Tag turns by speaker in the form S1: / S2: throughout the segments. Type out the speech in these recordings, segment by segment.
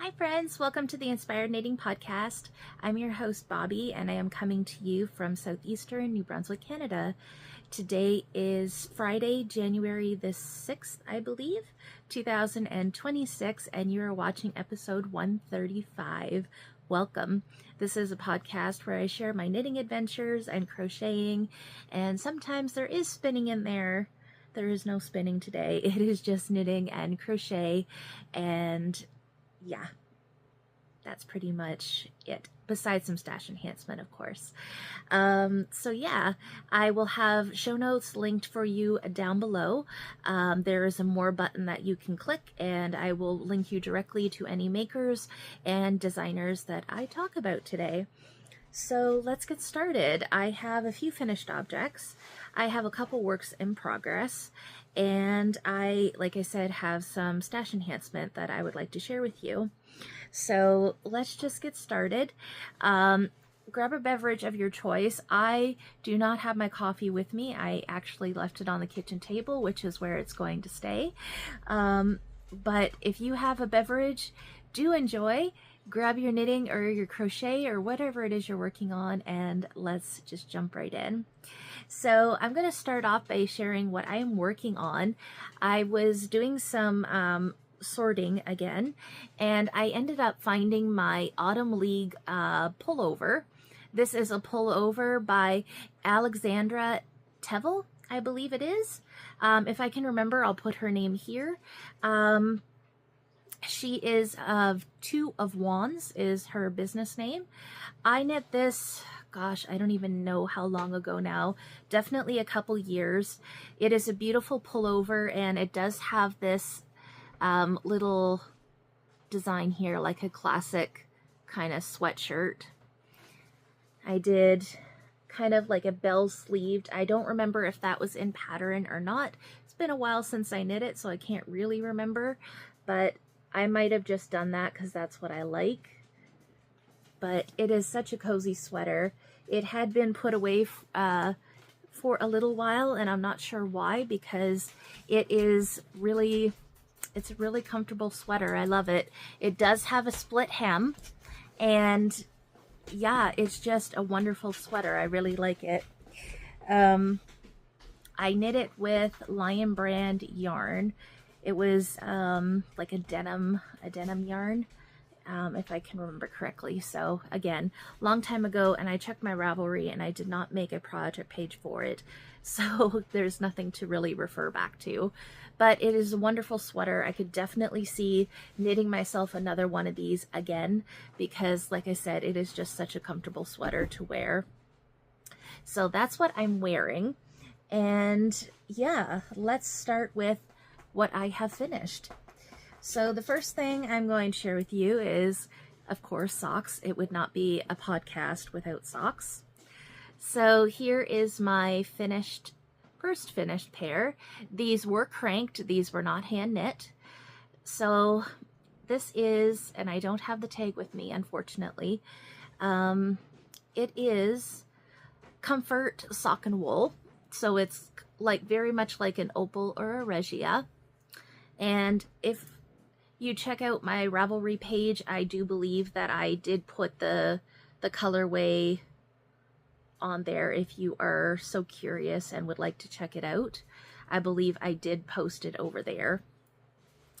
S1: Hi friends, welcome to the Inspired Knitting Podcast. I'm your host Bobby and I am coming to you from southeastern New Brunswick, Canada. Today is Friday, January the 6th, I believe, 2026, and you are watching episode 135. Welcome. This is a podcast where I share my knitting adventures and crocheting, and sometimes there is spinning in there. There is no spinning today. It is just knitting and crochet, and yeah, that's pretty much it, besides some stash enhancement, of course. So yeah, I will have show notes linked for you down below. There is a more button that you can click, and I will link you directly to any makers and designers that I talk about today. So let's get started. I have a few finished objects. I have a couple works in progress, and I, like I said, have some stash enhancement that I would like to share with you. So let's just get started. Grab a beverage of your choice. I do not have my coffee with me. I actually left it on the kitchen table, which is where it's going to stay. But if you have a beverage, do enjoy. Grab your knitting or your crochet or whatever it is you're working on, and let's just jump right in. So I'm going to start off by sharing what I am working on. I was doing some sorting again, and I ended up finding my Autumn League pullover. This is a pullover by Alexandra Tevel, I believe it is. If I can remember, I'll put her name here. She is of Two of Wands is her business name. I knit this, gosh, I don't even know how long ago now. Definitely a couple years. It is a beautiful pullover, and it does have this little design here, like a classic kind of sweatshirt. I did kind of like a bell sleeved. I don't remember if that was in pattern or not. It's been a while since I knit it, so I can't really remember, but I might have just done that because that's what I like. But it is such a cozy sweater. It had been put away for a little while, and I'm not sure why, because it is really, it's a really comfortable sweater. I love it. It does have a split hem, and yeah, it's just a wonderful sweater. I really like it. I knit it with Lion Brand yarn. It was like a denim yarn, if I can remember correctly. So again, long time ago, and I checked my Ravelry and I did not make a project page for it. So there's nothing to really refer back to, but it is a wonderful sweater. I could definitely see knitting myself another one of these again, because like I said, it is just such a comfortable sweater to wear. So that's what I'm wearing. And yeah, let's start with what I have finished. So the first thing I'm going to share with you is, of course, socks. It would not be a podcast without socks. So here is my first finished pair. These were cranked. These were not hand knit. So this is, and I don't have the tag with me, unfortunately. It is Comfort Sock and Wool. So it's like very much like an opal or a regia. And if you check out my Ravelry page, I do believe that I did put the colorway on there if you are so curious and would like to check it out. I believe I did post it over there.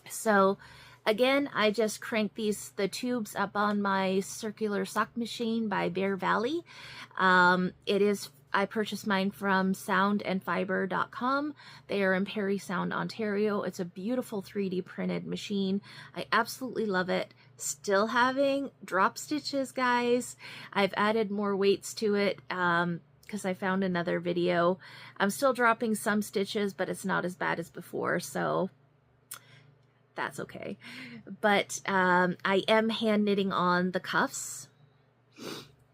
S1: So again, I just cranked the tubes up on my circular sock machine by Bear Valley. I purchased mine from soundandfiber.com. They are in Parry Sound, Ontario. It's a beautiful 3D printed machine. I absolutely love it. Still having drop stitches, guys. I've added more weights to it because I found another video. I'm still dropping some stitches, but it's not as bad as before, so that's okay. But I am hand knitting on the cuffs,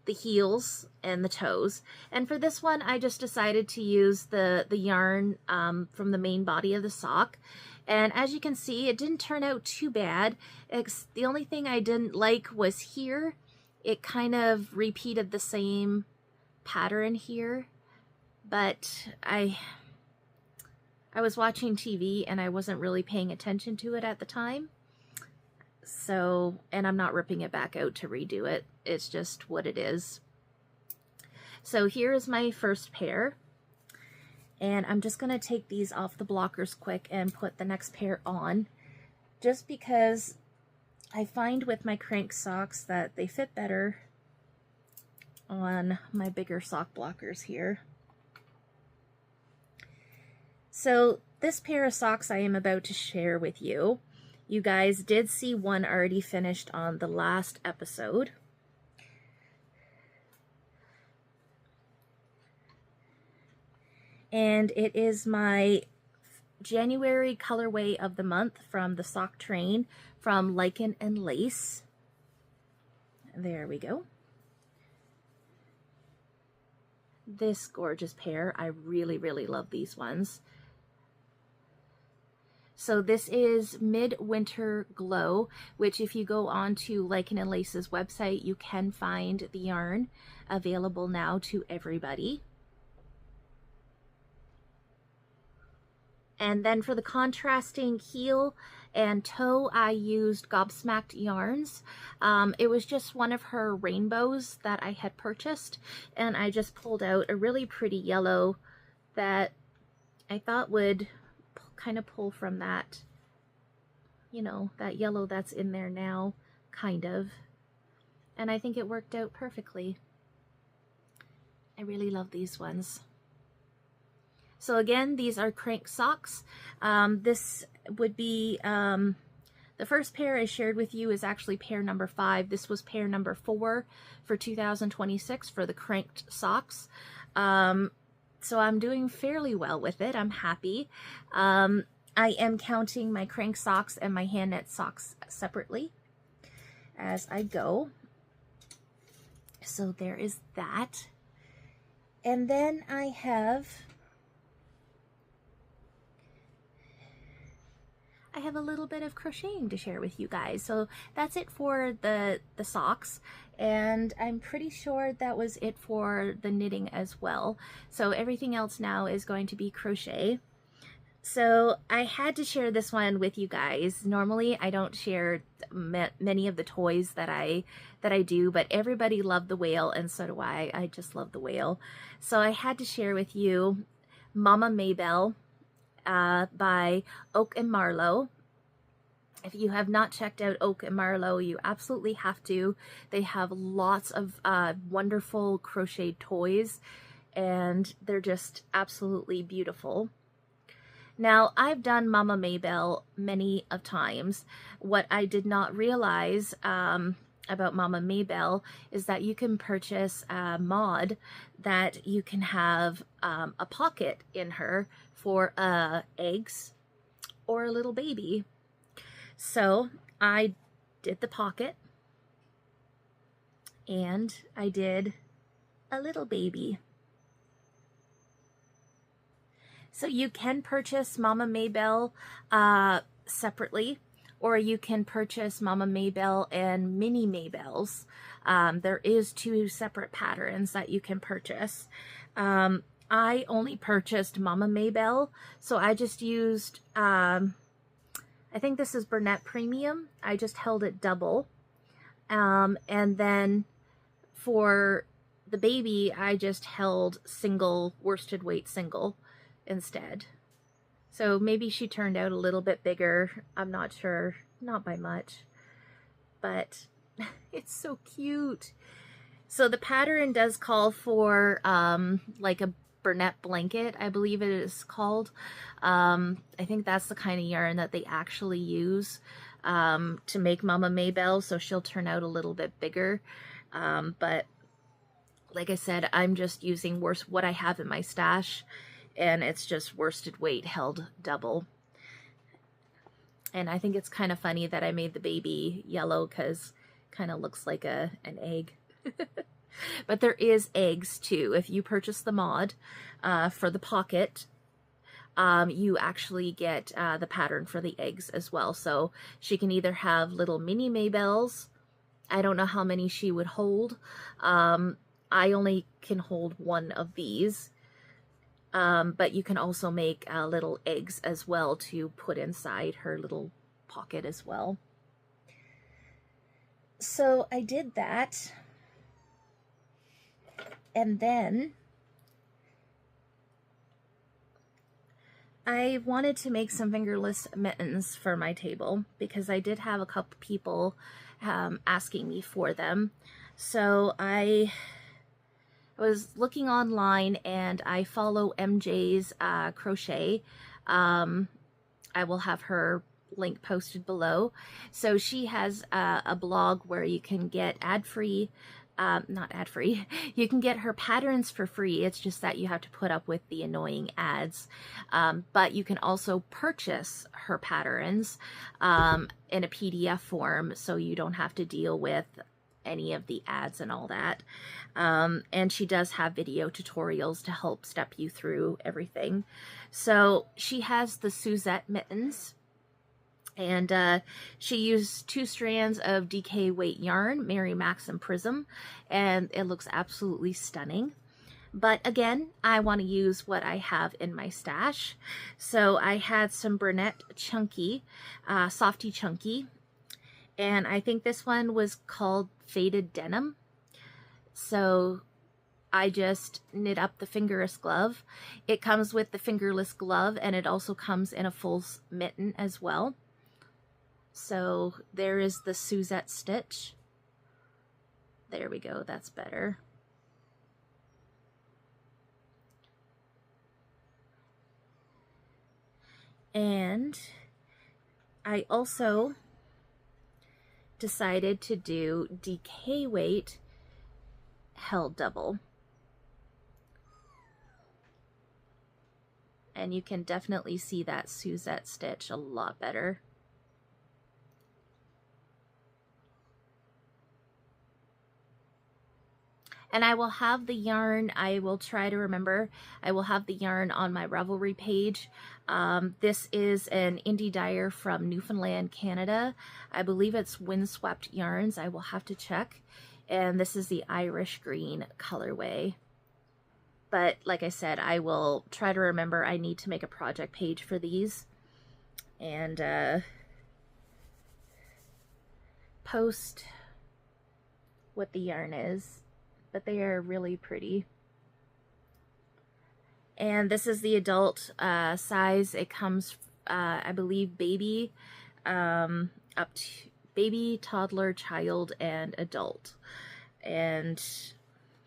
S1: the heels, and the toes. And for this one, I just decided to use the yarn from the main body of the sock. And as you can see, it didn't turn out too bad. The only thing I didn't like was here. It kind of repeated the same pattern here. But I was watching TV and I wasn't really paying attention to it at the time. So, and I'm not ripping it back out to redo it. It's just what it is. So here is my first pair. And I'm just going to take these off the blockers quick and put the next pair on. Just because I find with my crank socks that they fit better on my bigger sock blockers here. So this pair of socks I am about to share with you. You guys did see one already finished on the last episode. And it is my January colorway of the month from the sock train from Lichen and Lace. There we go. This gorgeous pair. I really, really love these ones. So this is Midwinter Glow, which if you go on to Lichen and Lace's website, you can find the yarn available now to everybody. And then for the contrasting heel and toe, I used Gobsmacked yarns. It was just one of her rainbows that I had purchased, and I just pulled out a really pretty yellow that I thought would kind of pull from that, you know, that yellow that's in there now, kind of. And I think it worked out perfectly. I really love these ones. So again, these are crank socks. This would be, the first pair I shared with you is actually pair number 5. This was pair number 4 for 2026 for the cranked socks. So I'm doing fairly well with it. I'm happy. I am counting my crank socks and my hand knit socks separately as I go. So there is that. And then I have a little bit of crocheting to share with you guys. So that's it for the socks, and I'm pretty sure that was it for the knitting as well. So everything else now is going to be crochet. So I had to share this one with you guys. Normally I don't share many of the toys that I do, but everybody loved the whale, and so do I. I just love the whale. So I had to share with you Mama Mabel by Oak and Marlowe. If you have not checked out Oak and Marlowe, you absolutely have to. They have lots of wonderful crocheted toys, and they're just absolutely beautiful. Now, I've done Mama Mabel many of times. What I did not realize about Mama Mabel is that you can purchase a mod that you can have a pocket in her for eggs or a little baby. So I did the pocket, and I did a little baby. So you can purchase Mama Mabel separately, or you can purchase Mama Mabel and Mini Mabels. There is 2 separate patterns that you can purchase. I only purchased Mama Mabel, so I just used, I think this is Burnett Premium. I just held it double. And then for the baby, I just held single, worsted weight single instead. So maybe she turned out a little bit bigger. I'm not sure. Not by much. But it's so cute. So the pattern does call for like a Burnett blanket, I believe it is called. I think that's the kind of yarn that they actually use to make Mama Mabel, so she'll turn out a little bit bigger. But like I said, I'm just using what I have in my stash, and it's just worsted weight held double. And I think it's kind of funny that I made the baby yellow because it kind of looks like an egg. But there is eggs too. If you purchase the mod for the pocket, you actually get the pattern for the eggs as well. So she can either have little mini Mabels. I don't know how many she would hold. I only can hold one of these. But you can also make little eggs as well to put inside her little pocket as well. So I did that, and then I wanted to make some fingerless mittens for my table because I did have a couple people asking me for them. So I was looking online, and I follow MJ's Crochet. I will have her link posted below. So she has a blog where you can get ad-free, not ad-free, you can get her patterns for free. It's just that you have to put up with the annoying ads. But you can also purchase her patterns in a PDF form, so you don't have to deal with any of the ads and all that. And she does have video tutorials to help step you through everything. So she has the Suzette mittens, and she used 2 strands of DK weight yarn, Mary Max and Prism, and it looks absolutely stunning. But again, I want to use what I have in my stash. So I had some Bernette Chunky, Softy Chunky, and I think this one was called Faded Denim. So I just knit up the fingerless glove. It comes with the fingerless glove, and it also comes in a full mitten as well. So there is the Suzette stitch. There we go, that's better. And I also decided to do DK weight held double. And you can definitely see that Suzette stitch a lot better. And I will have the yarn, I will try to remember, I will have the yarn on my Ravelry page. This is an indie dyer from Newfoundland, Canada. I believe it's Windswept Yarns. I will have to check. And this is the Irish Green colorway. But like I said, I will try to remember. I need to make a project page for these. And post what the yarn is. But they are really pretty. And this is the adult size. It comes, I believe, baby, up to baby, toddler, child, and adult. And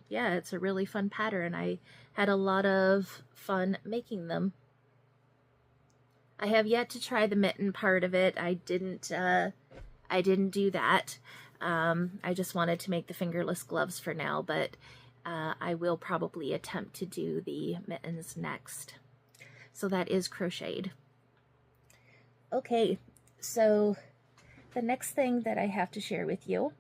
S1: yeah, it's a really fun pattern. I had a lot of fun making them. I have yet to try the mitten part of it. I didn't do that. I just wanted to make the fingerless gloves for now, but I will probably attempt to do the mittens next. So that is crocheted. Okay, so the next thing that I have to share with you,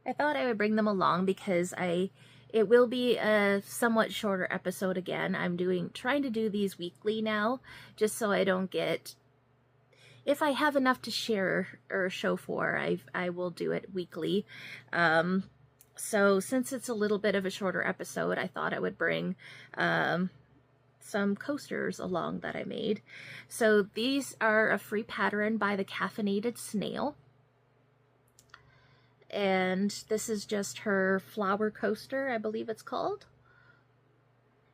S1: I thought I would bring them along because it will be a somewhat shorter episode again. I'm trying to do these weekly now, just so I don't get, if I have enough to share or show for, I will do it weekly. So since it's a little bit of a shorter episode, I thought I would bring some coasters along that I made. So these are a free pattern by the Caffeined Snail. And this is just her flower coaster, I believe it's called.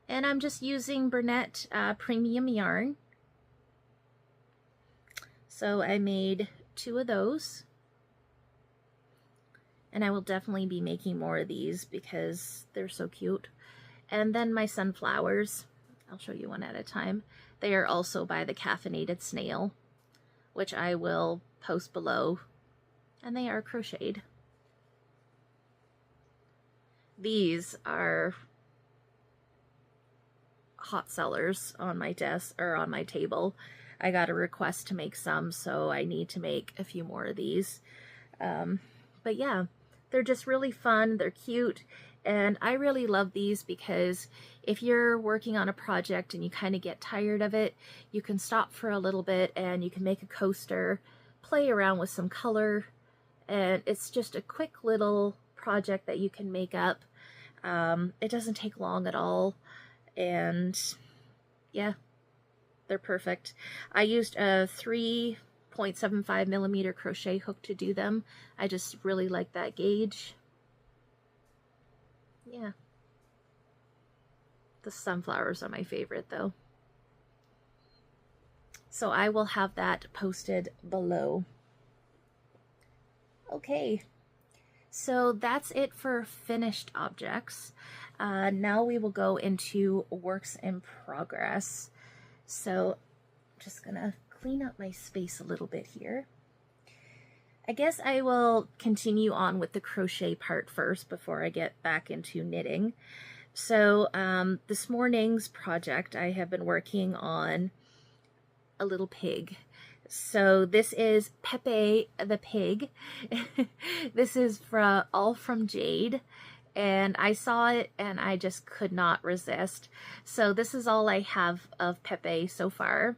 S1: And I'm just using Bernette premium yarn. So I made 2 of those. And I will definitely be making more of these because they're so cute. And then my sunflowers, I'll show you one at a time. They are also by the Caffeined Snail, which I will post below. And they are crocheted. These are hot sellers on my desk or on my table. I got a request to make some, so I need to make a few more of these. But yeah, they're just really fun. They're cute. And I really love these because if you're working on a project and you kind of get tired of it, you can stop for a little bit and you can make a coaster, play around with some color, and it's just a quick little project that you can make up. It doesn't take long at all, and yeah, they're perfect. I used a 3.5 0.75 millimeter crochet hook to do them. I just really like that gauge. Yeah. The sunflowers are my favorite though. So I will have that posted below. Okay, so that's it for finished objects. Now we will go into works in progress. So I'm just gonna clean up my space a little bit here. I guess I will continue on with the crochet part first before I get back into knitting. So this morning's project, I have been working on a little pig. So this is Pepe the pig. This is from Allfromjade, and I saw it and I just could not resist. So this is all I have of Pepe so far.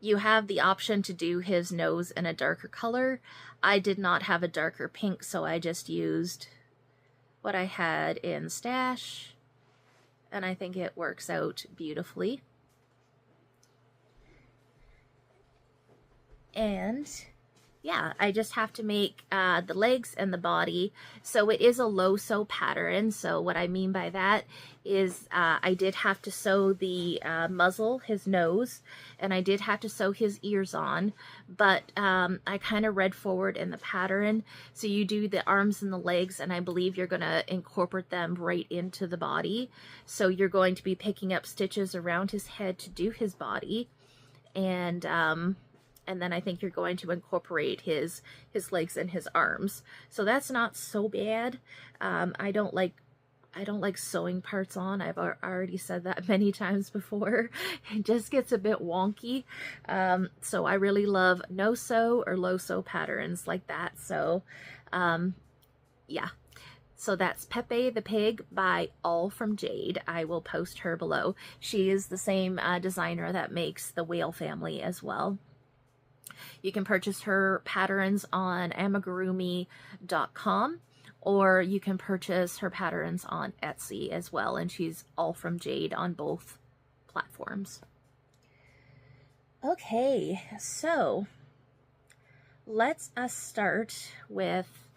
S1: You have the option to do his nose in a darker color. I did not have a darker pink, so I just used what I had in stash, and I think it works out beautifully. And yeah, I just have to make the legs and the body. So it is a low sew pattern. So what I mean by that is I did have to sew the muzzle, his nose, and I did have to sew his ears on, but I kind of read forward in the pattern. So you do the arms and the legs, and I believe you're going to incorporate them right into the body. So you're going to be picking up stitches around his head to do his body, and then I think you're going to incorporate his legs and his arms. So that's not so bad. I don't like sewing parts on. I've already said that many times before. It just gets a bit wonky. So I really love no sew or low sew patterns like that. So yeah. So that's Pepe the Pig by Allfromjade. I will post her below. She is the same designer that makes the Whale Family as well. You can purchase her patterns on amigurumi.com, or you can purchase her patterns on Etsy as well, and she's Allfromjade on both platforms. Okay, so let's start with,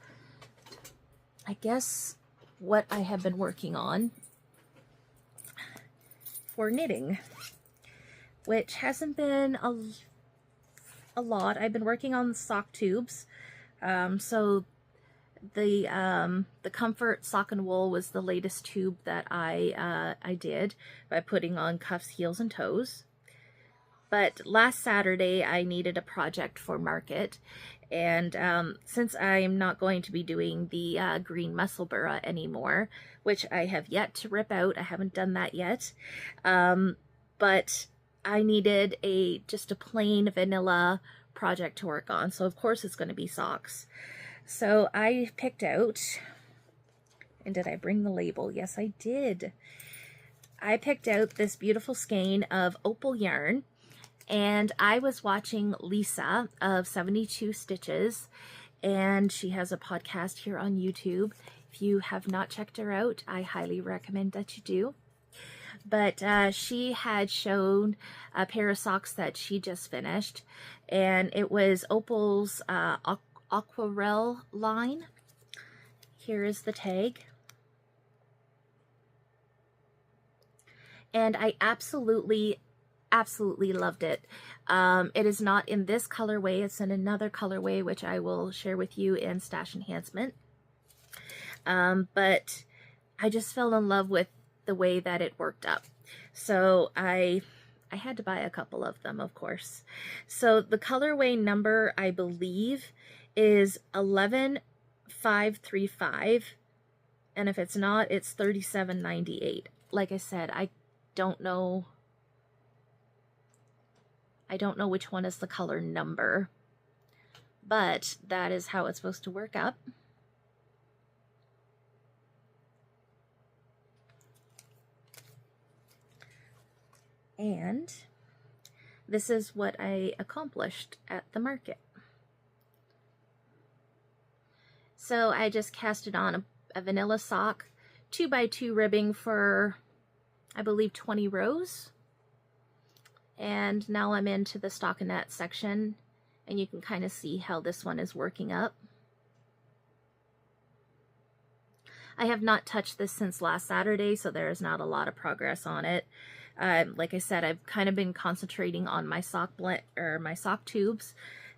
S1: I guess, what I have been working on for knitting, which hasn't been a lot. I've been working on sock tubes. So the Comfort Sock and Wool was the latest tube that I did by putting on cuffs, heels, and toes. But last Saturday I needed a project for market, and since I'm not going to be doing the green musselburgh anymore, which I have yet to rip out, I haven't done that yet, but I needed just a plain vanilla project to work on. So of course it's going to be socks. So I picked out, and did I bring the label? Yes, I did. I picked out this beautiful skein of opal yarn, and I was watching Lisa of 72 Stitches, and she has a podcast here on YouTube. If you have not checked her out, I highly recommend that you do. But she had shown a pair of socks that she just finished, and it was Opal's Aquarelle line. Here is the tag. And I absolutely loved it. It is not in this colorway, it's in another colorway, which I will share with you in Stash Enhancement. But I just fell in love with the way that it worked up. So I had to buy a couple of them, of course. So the colorway number, I believe, is 11535, and if it's not, it's 3798. Like I said, I don't know which one is the color number, but that is how it's supposed to work up. And this is what I accomplished at the market. So I just casted on a vanilla sock, 2x2 ribbing for, I believe, 20 rows. And now I'm into the stockinette section, and you can kind of see how this one is working up. I have not touched this since last Saturday, so there is not a lot of progress on it. Like I said, I've kind of been concentrating on my sock my sock tubes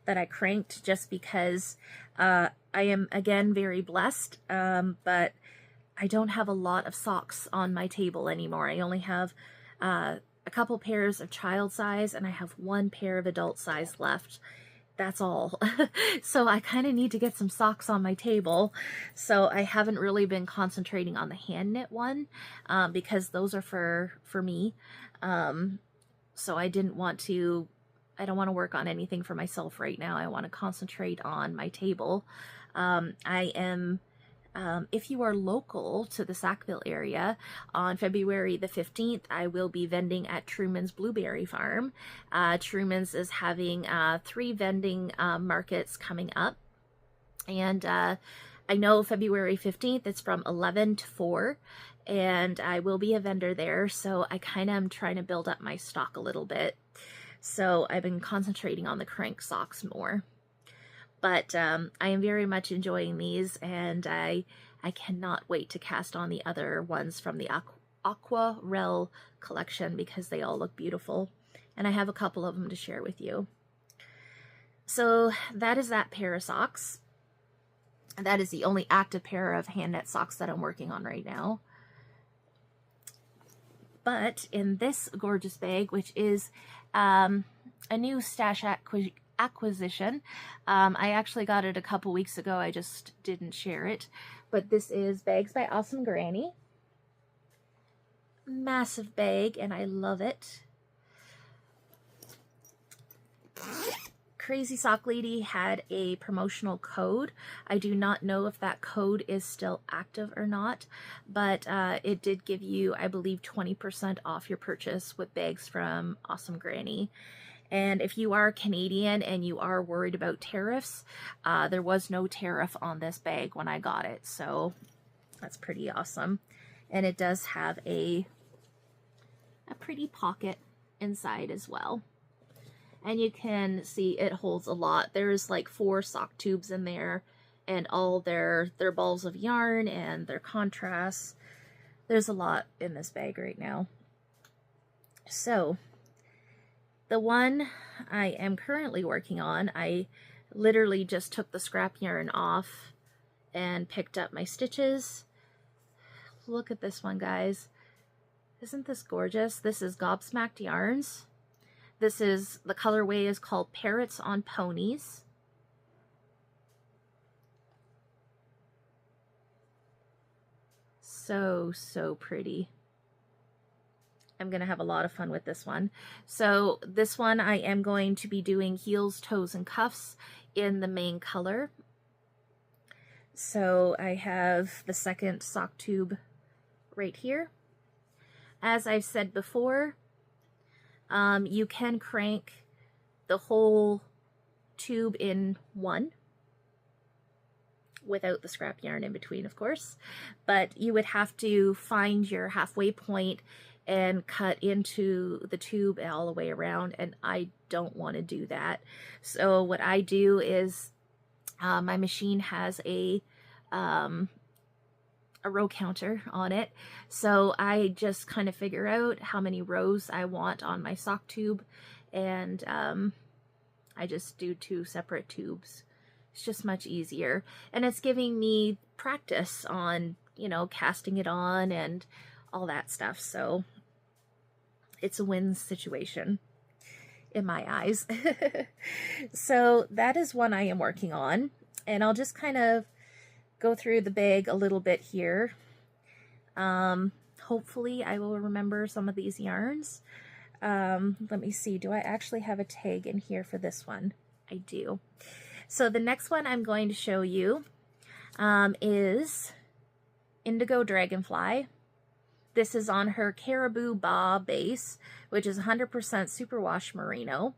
S1: that I cranked, just because I am, again, very blessed, but I don't have a lot of socks on my table anymore. I only have a couple pairs of child size, and I have one pair of adult size left. That's all. So I kind of need to get some socks on my table. So I haven't really been concentrating on the hand knit one, because those are for me. So I don't want to work on anything for myself right now. I want to concentrate on my table. I am, if you are local to the Sackville area, on February the 15th, I will be vending at Truman's Blueberry Farm. Truman's is having 3 vending markets coming up. And I know February 15th, it's from 11 to 4. And I will be a vendor there, so I kind of am trying to build up my stock a little bit. So I've been concentrating on the crank socks more. But I am very much enjoying these, and I cannot wait to cast on the other ones from the Aquarelle collection, because they all look beautiful. And I have a couple of them to share with you. So that is that pair of socks. That is the only active pair of hand knit socks that I'm working on right now. But in this gorgeous bag, which is a new stash acquisition. I actually got it a couple weeks ago. I just didn't share it. But this is Bags by Awesome Granny. Massive bag, and I love it. Crazy Sock Lady had a promotional code. I do not know if that code is still active or not, but it did give you, I believe, 20% off your purchase with bags from Awesome Granny. And if you are Canadian and you are worried about tariffs, there was no tariff on this bag when I got it, so that's pretty awesome. And it does have a pretty pocket inside as well. And you can see it holds a lot. There's like 4 sock tubes in there, and all their balls of yarn and their contrasts. There's a lot in this bag right now. So the one I am currently working on, I literally just took the scrap yarn off and picked up my stitches. Look at this one, guys. Isn't this gorgeous? This is Gobsmacked Yarns. This is, the colorway is called Parrots on Ponies. So, so pretty. I'm going to have a lot of fun with this one. So this one I am going to be doing heels, toes, and cuffs in the main color. So I have the second sock tube right here. As I've said before, you can crank the whole tube in one without the scrap yarn in between, of course, but you would have to find your halfway point and cut into the tube all the way around, and I don't want to do that. So what I do is my machine has a row counter on it, so I just kind of figure out how many rows I want on my sock tube, and I just do 2 separate tubes. It's just much easier, and it's giving me practice on, you know, casting it on and all that stuff, so it's a win situation in my eyes. So that is one I am working on, and I'll just kind of go through the bag a little bit here. Hopefully I will remember some of these yarns. Let me see, do I actually have a tag in here for this one? I do. So the next one I'm going to show you is Indigo Dragonfly. This is on her Caribou Ba base, which is 100% superwash merino.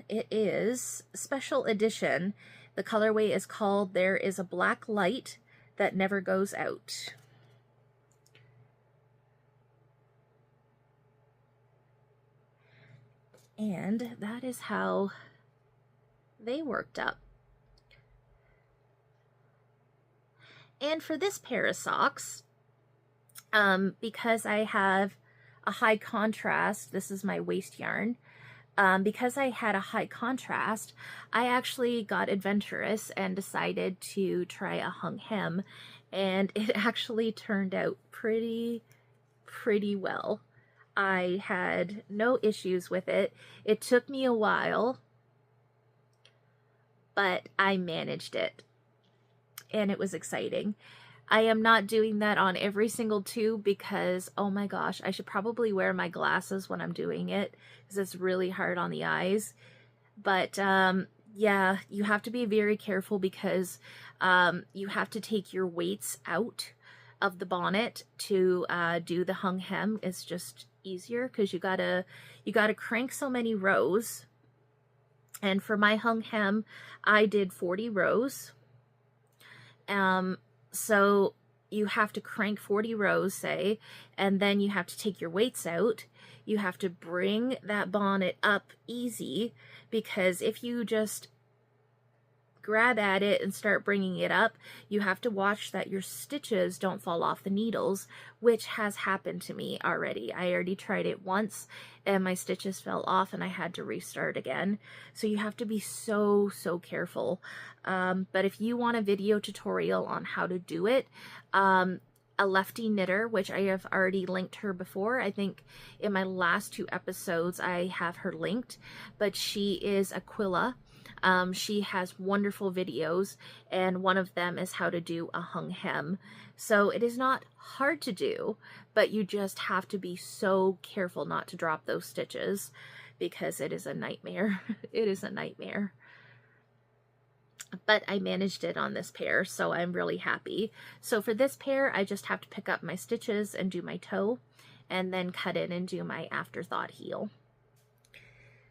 S1: It is special edition. The colorway is called There Is a Black Light That Never Goes Out. And that is how they worked up. And for this pair of socks, because I have a high contrast, this is my waist yarn, because I had a high contrast, I actually got adventurous and decided to try a hung hem, and it actually turned out pretty well. I had no issues with it. It took me a while, but I managed it, and it was exciting. I am not doing that on every single tube because, oh my gosh, I should probably wear my glasses when I'm doing it because it's really hard on the eyes. But yeah, you have to be very careful because you have to take your weights out of the bonnet to do the hung hem. It's just easier because you gotta crank so many rows. And for my hung hem, I did 40 rows. So you have to crank 40 rows, say, and then you have to take your weights out. You have to bring that bonnet up easy, because if you just grab at it and start bringing it up, you have to watch that your stitches don't fall off the needles, which has happened to me already. I already tried it once and my stitches fell off and I had to restart again. So you have to be so careful. But if you want a video tutorial on how to do it, a lefty knitter, which I have already linked her before. I think in my last 2 episodes I have her linked, but she is Aquila. She has wonderful videos, and one of them is how to do a hung hem. So it is not hard to do, but you just have to be so careful not to drop those stitches because it is a nightmare. It is a nightmare. But I managed it on this pair, so I'm really happy. So for this pair, I just have to pick up my stitches and do my toe, and then cut in and do my afterthought heel.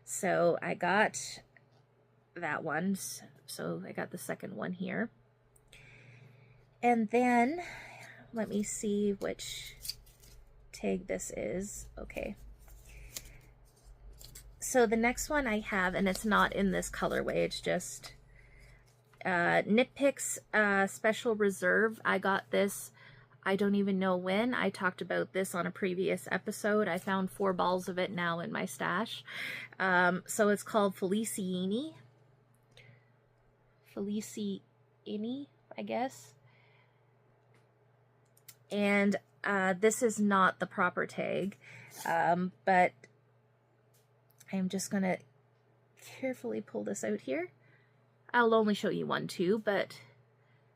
S1: So I got that one, so I got the second one here. And then let me see which tag this is. Okay, so the next one I have, and it's not in this colorway, it's just Knit Picks Special Reserve. I got this, I don't even know when. I talked about this on a previous episode. I found 4 balls of it now in my stash. So it's called Feliciini, I guess. And this is not the proper tag, but I'm just going to carefully pull this out here. I'll only show you one too, but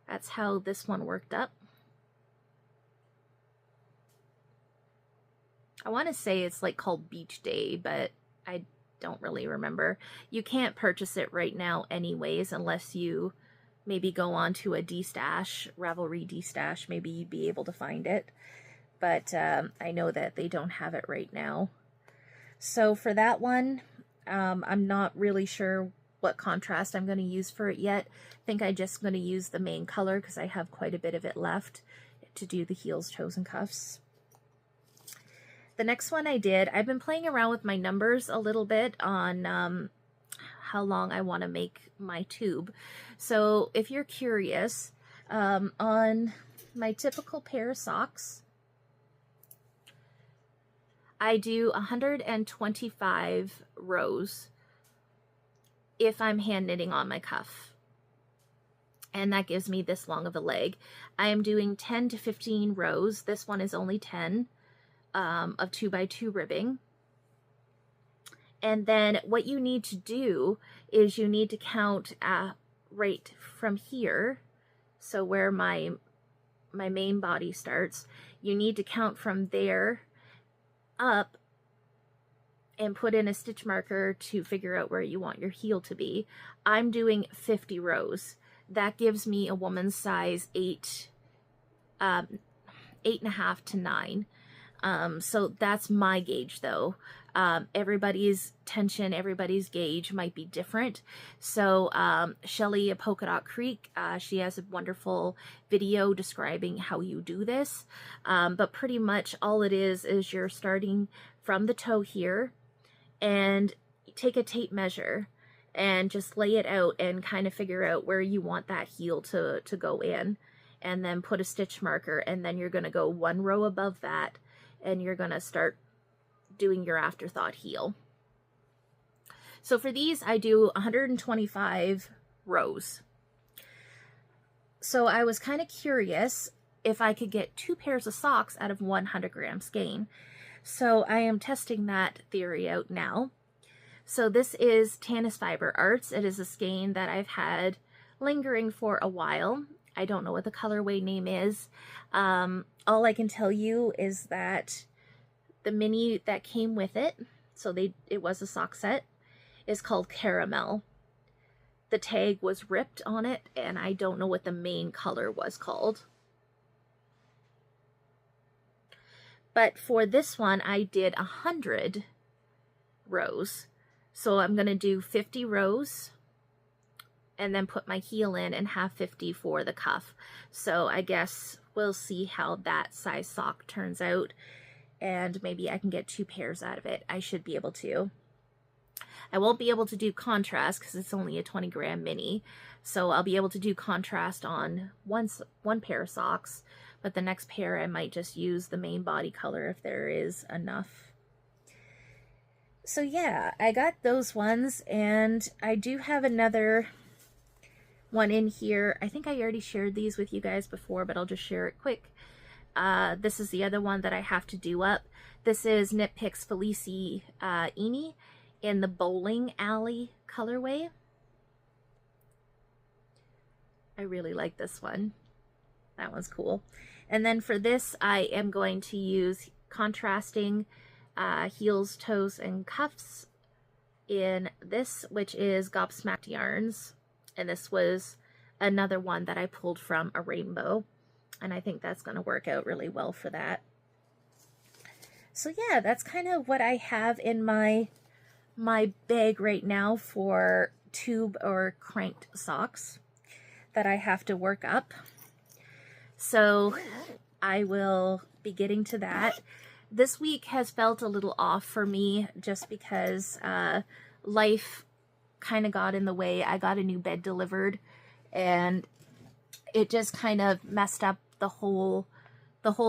S1: that's how this one worked up. I want to say it's like called Beach Day, but I don't really remember. You can't purchase it right now anyways, unless you maybe go on to a D-stash, Ravelry D-stash, maybe you'd be able to find it. But I know that they don't have it right now. So for that one, I'm not really sure what contrast I'm going to use for it yet. I think I'm just going to use the main color because I have quite a bit of it left to do the heels, toes, and cuffs. The next one I did, I've been playing around with my numbers a little bit on how long I want to make my tube. So if you're curious, on my typical pair of socks, I do 125 rows if I'm hand knitting on my cuff. And that gives me this long of a leg. I am doing 10 to 15 rows. This one is only 10 of 2x2 ribbing. And then what you need to do is you need to count right from here. So where my main body starts, you need to count from there up and put in a stitch marker to figure out where you want your heel to be. I'm doing 50 rows. That gives me a woman's size 8.5 to 9. So that's my gauge though. Everybody's tension, everybody's gauge might be different. So Shelly at Polka Dot Creek, she has a wonderful video describing how you do this. But pretty much all it is you're starting from the toe here, and take a tape measure and just lay it out and kind of figure out where you want that heel to go in, and then put a stitch marker, and then you're going to go one row above that, and you're going to start doing your afterthought heel. So for these, I do 125 rows. So I was kind of curious if I could get 2 pairs of socks out of 100 gram skein. So I am testing that theory out now. So this is Tannis Fiber Arts. It is a skein that I've had lingering for a while. I don't know what the colorway name is. All I can tell you is that the mini that came with it, so it was a sock set, is called Caramel. The tag was ripped on it, and I don't know what the main color was called. But for this one, I did 100 rows. So I'm going to do 50 rows and then put my heel in and have 50 for the cuff. So I guess we'll see how that size sock turns out, and maybe I can get 2 pairs out of it. I should be able to. I won't be able to do contrast because it's only a 20 gram mini. So I'll be able to do contrast on one pair of socks, but the next pair I might just use the main body color if there is enough. So yeah, I got those ones, and I do have another one in here. I think I already shared these with you guys before, but I'll just share it quick. This is the other one that I have to do up. This is Knit Picks Felici Eni in the Bowling Alley colorway. I really like this one. That one's cool. And then for this, I am going to use contrasting heels, toes, and cuffs in this, which is Gobsmacked Yarns. And this was another one that I pulled from a rainbow, and I think that's going to work out really well for that. So yeah, that's kind of what I have in my bag right now for tube or cranked socks that I have to work up. So I will be getting to that. This week has felt a little off for me just because life kind of got in the way. I got a new bed delivered, and it just kind of messed up the whole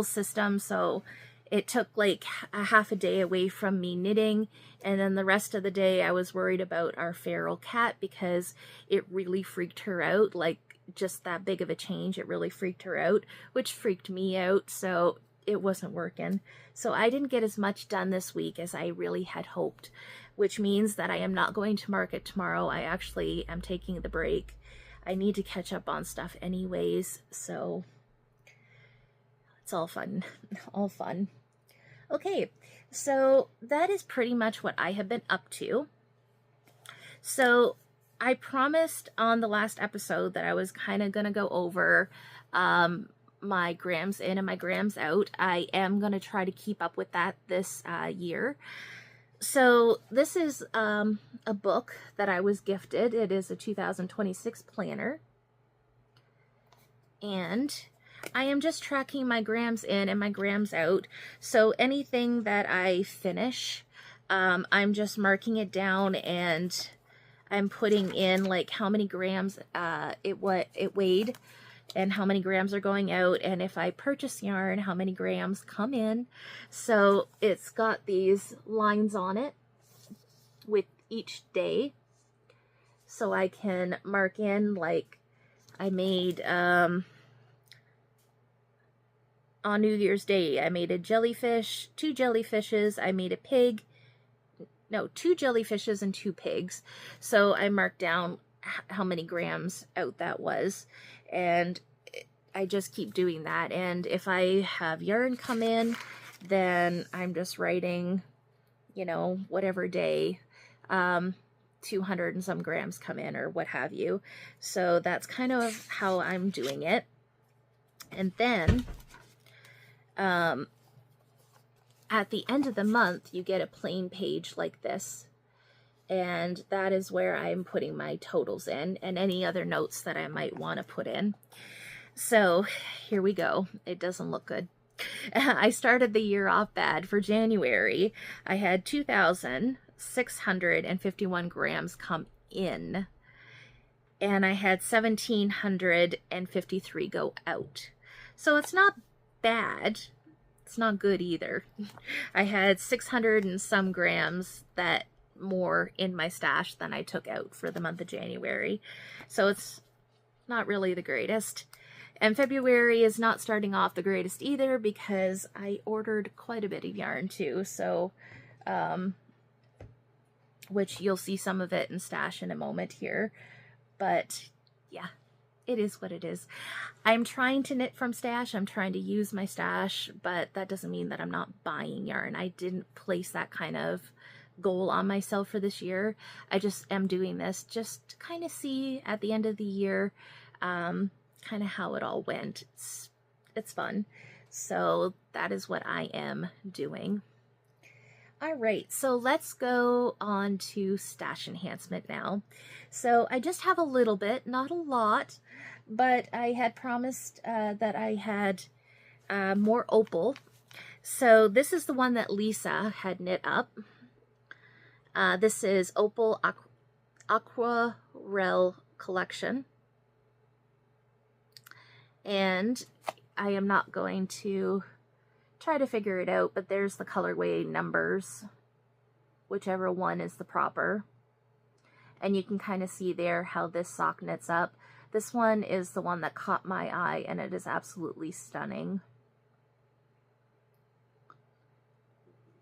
S1: system. So it took like a half a day away from me knitting, and then the rest of the day I was worried about our feral cat because it really freaked her out. Like, just that big of a change, it really freaked her out, which freaked me out. So it wasn't working. So I didn't get as much done this week as I really had hoped, which means that I am not going to market tomorrow. I actually am taking the break. I need to catch up on stuff anyways, so it's all fun. All fun. Okay, so that is pretty much what I have been up to. So I promised on the last episode that I was kind of going to go over my grams in and my grams out. I am going to try to keep up with that this year. So this is a book that I was gifted. It is a 2026 planner. And I am just tracking my grams in and my grams out. So anything that I finish, I'm just marking it down, and I'm putting in like how many grams it weighed and how many grams are going out, and if I purchase yarn, how many grams come in. So it's got these lines on it with each day, so I can mark in, like, I made on New Year's Day I made a jellyfish, 2 jellyfishes, I made a pig, no, 2 jellyfishes and 2 pigs. So I marked down how many grams out that was, and I just keep doing that. And if I have yarn come in, then I'm just writing, you know, whatever day 200 and some grams come in or what have you. So that's kind of how I'm doing it. And then at the end of the month, you get a plain page like this, and that is where I'm putting my totals in and any other notes that I might want to put in. So here we go. It doesn't look good. I started the year off bad. For January, I had 2,000 651 grams come in, and I had 1,753 go out. So it's not bad. It's not good either. I had 600 and some grams that more in my stash than I took out for the month of January. So it's not really the greatest. And February is not starting off the greatest either because I ordered quite a bit of yarn too. So, which you'll see some of it in stash in a moment here. But yeah, it is what it is. I'm trying to knit from stash. I'm trying to use my stash, but that doesn't mean that I'm not buying yarn. I didn't place that kind of goal on myself for this year. I just am doing this just to kind of see at the end of the year kind of how it all went. It's fun. So that is what I am doing. All right, so let's go on to stash enhancement now. So I just have a little bit, not a lot, but I had promised that I had more opal. So this is the one that Lisa had knit up. This is Opal Aquarelle Collection. And I am not going to try to figure it out, but there's the colorway numbers, whichever one is the proper. And you can kind of see there how this sock knits up. This one is the one that caught my eye, and it is absolutely stunning.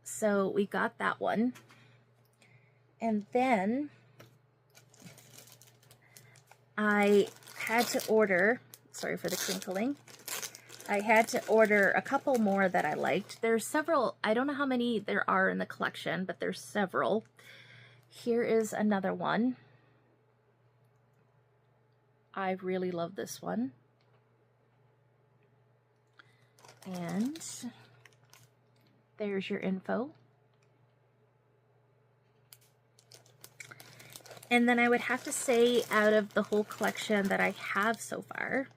S1: So we got that one. And then I had to order, sorry for the crinkling, I had to order a couple more that I liked. There's several, I don't know how many there are in the collection, but there's several. Here is another one. I really love this one. And there's your info. And then I would have to say, out of the whole collection that I have so far,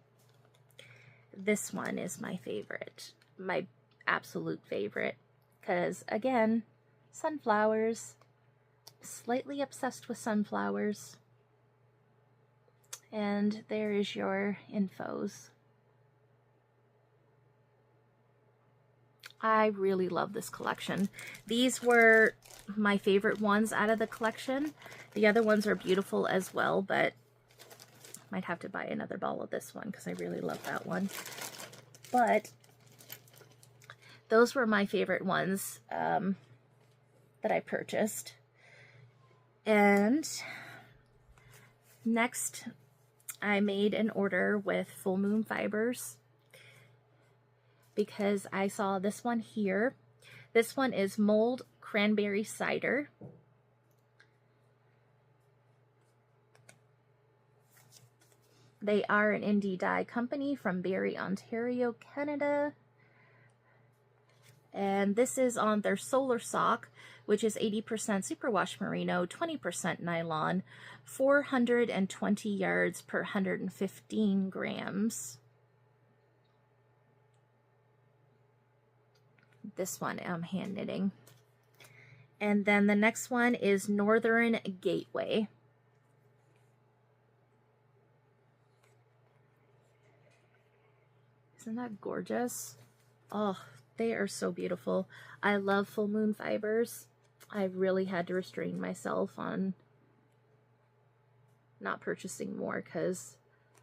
S1: this one is my favorite, my absolute favorite, because again, sunflowers, slightly obsessed with sunflowers. And there is your infos. I really love this collection. These were my favorite ones out of the collection. The other ones are beautiful as well, but might have to buy another ball of this one because I really love that one. But those were my favorite ones that I purchased. And next, I made an order with Full Moon Fibers because I saw this one here. This one is Mulled Cranberry Cider. They are an indie dye company from Barrie, Ontario, Canada. And this is on their Solar Sock, which is 80% superwash merino, 20% nylon, 420 yards per 115 grams. This one I'm hand knitting. And then the next one is Northern Gateway. Isn't that gorgeous? Oh, they are so beautiful. I love Full Moon Fibers. I really had to restrain myself on not purchasing more because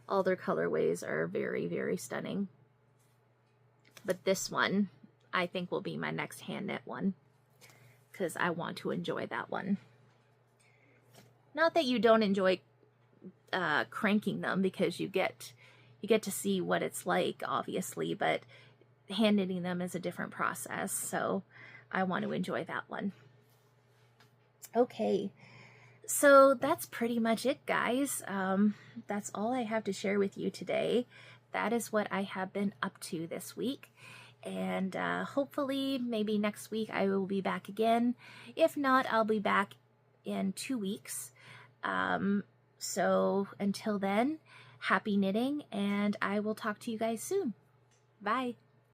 S1: all their colorways are very, very stunning. But this one, I think, will be my next hand knit one because I want to enjoy that one. Not that you don't enjoy cranking them, because you get to see what it's like, obviously, but hand knitting them is a different process, so I want to enjoy that one. Okay, so that's pretty much it, guys. That's all I have to share with you today. That is what I have been up to this week, and hopefully maybe next week I will be back again. If not, I'll be back in 2 weeks. So until then, happy knitting, and I will talk to you guys soon. Bye.